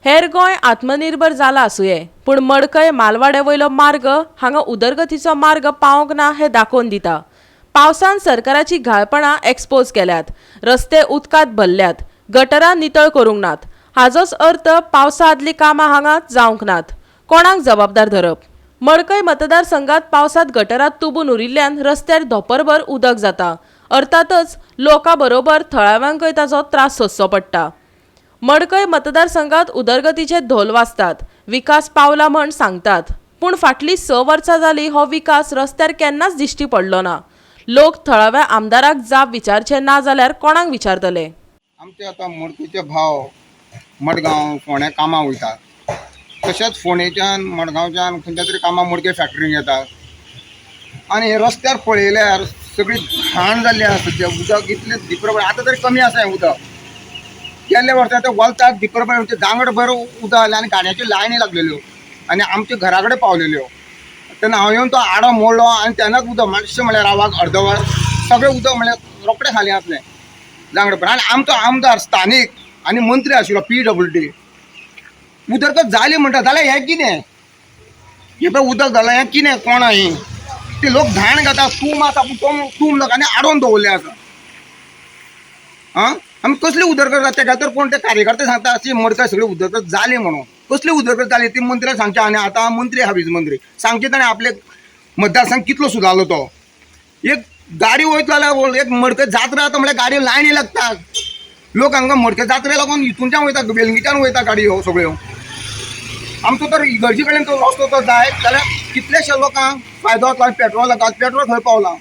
हेर गोंय आत्मनिर्भर जाला आसुये, पूण मडकय मालवाड्या वयलो मार्ग हांगा उदरगतीचो मार्ग पावंक ना हें दाखोवन दिता। पावसान सरकाराची घाळपणां एक्सपोज केल्यात, रस्ते उदकांत भरल्यात, गटरां नितळ करूंक नात। हाचोच अर्थ पावसा आदली कामां हांगा जावंक नात। कोणाक जबाबदार धरप? मडकय मतदारसंघात पावसांत गटरात तुबून उरिल्ल्यान रस्त्यार धोंपरभर उदक जाता। अर्थातच लोकां बरोबर थळाव्यांकय ताचो त्रास सोंसचो पडटा। मडकय मतदारसंघात उदरगतीचे धोल वाजतात, विकास पावला म्हण सांगतात, पूण फाटलीं 6 वर्सां जालीं हो विकास रस्त्यार केन्नाच दिश्टी पडलो ना। लोक थळाव्या आमदाराक जाप विचारचे ना जाल्यार कोणाक विचारतले? आमचे आता मडकीचे भाव मडगांव फोंड्या कामां वयतात, तशेंच फोंडेच्यान मडगांवच्यान खंयच्या तरी कामां मडके फॅक्टरीन येतात आनी हे रस्त्यार पळयल्यार सगळी घाण जाल्ली आसा। सद्या उदक इतलें दिप्रभर आतां तरी कमी आसा हें उदक। गेल्ल्या वर्सा ते वलतात दिप्रभर म्हणजे दांगड भर उदक जालें आनी गाडयांच्यो लायनी लागलेल्यो आनी आमच्या घरा कडेन पावलेल्यो। तेन्ना हांव येवन तो आडो मोडलो आनी तेन्नाच उदक मातशें म्हळ्यार रावाक अर्दवर सगळें उदक म्हळ्यार रोखडें खाली जातलें दांगड भर। आनी आमचो आमदार स्थानीक आनी मंत्री आशिल्लो PWD उदरगत जाली म्हणटा जाल्यार हें कितें? हें पळय उदक जालां हें कितें? कोणा हें ते लोक घाण घेता, तूम आसा पूण तूम लोकांनी आडोवन दवरलें आसा। आमी कसली उदरगत जाता तेका तर कोण ते कार्यकर्ते सांगता अशी मडकय सगळी उदरगत जाली म्हणून। कसली उदरगत जाली ती मंत्र्याक सांगचे आनी आतां मंत्री आहा वीज मंत्री सांगचे ताणें आपले मतदारसंघ कितलो सुदारलो तो। एक गाडी वयता जाल्यार एक मडकय जात्रा जाता म्हळ्यार गाडयो लायनी लागतात। लोक हांगा मडकय जात्रे लागून हितूनच्यान वयता, वेलंगीच्यान वयता गाडयो सगळ्यो। आमचो तर इगर्जी कडेन तो रस्तो तो जाय जाल्यार कितलेशे लोकांक फायदो जाता। पेट्रोल जाता, पेट्रोल खंय पावला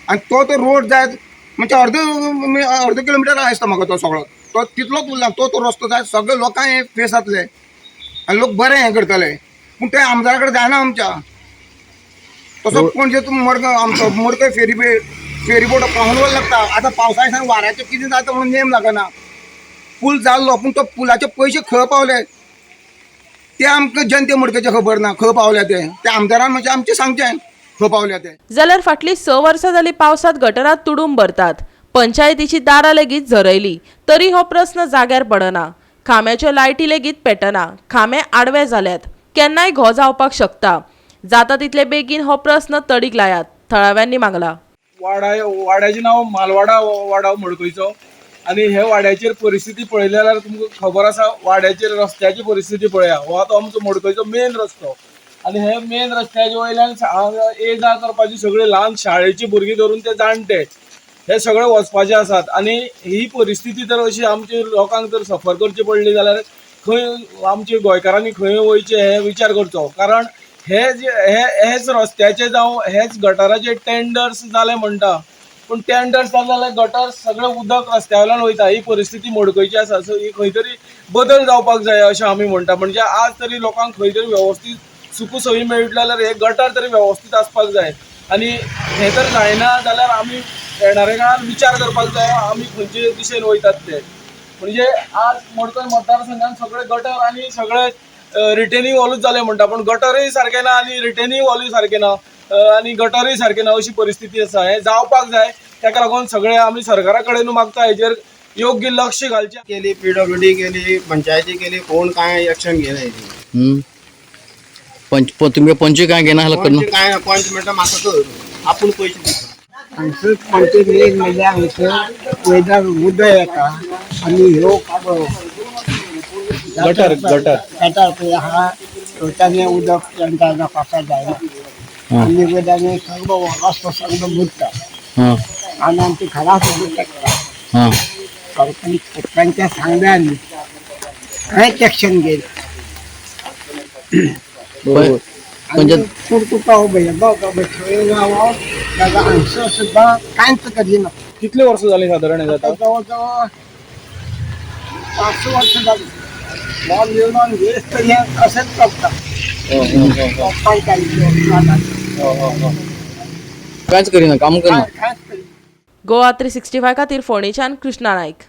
आनी तो रोड जाय म्हणजे अर्द किलोमिटर आसता म्हाका तो सगळो तो तितलोच उरला। तो रस्तो जाय सगळे लोकांक हे फेस जातले आनी लोक बरें हें करतले, पूण ते आमदारा कडेन जायना आमच्या। तसो पणजे मडगांव आमचो मडकय फेरीबोट पावनवल लागता। आतां पावसा दिसान वाऱ्याचें कितें जाता म्हणून नेम लागना। पूल जाल्लो पूण तो पुलाचे पयशे खंय पावले ते आमकां जनते मडकयचे खबर ना खंय पावले ते आमदारान म्हणजे आमचें सांगचें खंय पावले ते। जाल्यार फाटलीं 6 वर्सां जालीं पावसांत गटरात तुडूंब भरतात, पंचायतीची दारां लेगीत झरयलीं, तरी हो प्रस्न जाग्यार पडना। खांब्याच्यो लायटी लेगीत पेटना, खांबे आडवे जाल्यात, केन्नाय घो जावपाक शकता। जाता तितले बेगीन हो प्रस्न तडीक लायात, थळाव्यांनी मागला। वाड्याचें नांव मालवाडा वाडा मडकयचो आनी हे वाड्याचेर परिस्थिती पळयली जाल्यार तुमकां खबर आसा वाड्याचेर रस्त्याची परिस्थिती पळया। हो आतां आमचो मडकयचो मेन रस्तो आनी हे मेन रस्त्याचे वयल्यान ये जा करपाची सगळीं ल्हान शाळेची भुरगीं धरून ते जाणटे हे सगळे वचपाचे आसात। आनी ही परिस्थिती तर अशी आमच्या लोकांक जर सफर करची पडली जाल्यार खंय आमच्या गोंयकारांनी खंय वयचे हे विचार करचो। कारण हेच रस्त्याचे जावं हेच गटाराचे टेंडर्स जाले म्हणटा, पूण टेंडर्स जाले जाल्यार गटर सगळें उदक रस्त्या वयल्यान वयता। ही परिस्थिती मडकयची आसा, सो ही खंय तरी बदल जावपाक जाय अशें आमी म्हणटा। म्हणजे आज तरी लोकांक खंय तरी वेवस्थीत सुखू सोयी मेळटले जाल्यार हे गटर तरी वेवस्थीत आसपाक जाय आनी हें तर जायना जाल्यार आमी येणाऱ्या काळान विचार करपाक जाय आमी खंयचे दिशेन वयतात ते। म्हणजे आज मडकय मतदारसंघान सगळे गटर आनी सगळे रिटेनिंग वॉलूच जाले म्हणटा, पूण गटरूय सारके ना आनी रिटेनिंग वॉलूय सारके ना आनी गटरूय सारके ना अशी परिस्थिती आसा। हें जावपाक जाय, ताका लागून सगळे आमी सरकारा कडेन मागता हेजेर योग्य लक्ष घालचें। केली PWD केली, पंचायती केली, कोण काय एक्शन घेना। तुमगे पंच काय घेना काय पंच म्हणटा म्हाका कर आपूण पयशे दिता। हांगसर पंचायत एक म्हणल्यार हांगसर वेदार उदक येता आनी ह्यो गटर गटार पळय आहा थंयच्यान उदक टँकर पावसा जायना आनी वेदांनी सगळो रस्तो सगळो बुडटा आनी आमची घरां सुद्दां तेकता। सरपंच सांगल्या न्ही कांयच एक्शन घेयना। तुका हांगसर सुद्दां कांयच करिना। कितले वर्स जाली सादारण हे जाता? जवळ जवळ 5 वर्सां जालीं। बॉल येवन वेस्ट तरी अशेंच करता। कांयच करिना, काम करना। गोवा 365 खातीर फोंडेच्यान कृष्णा नायक।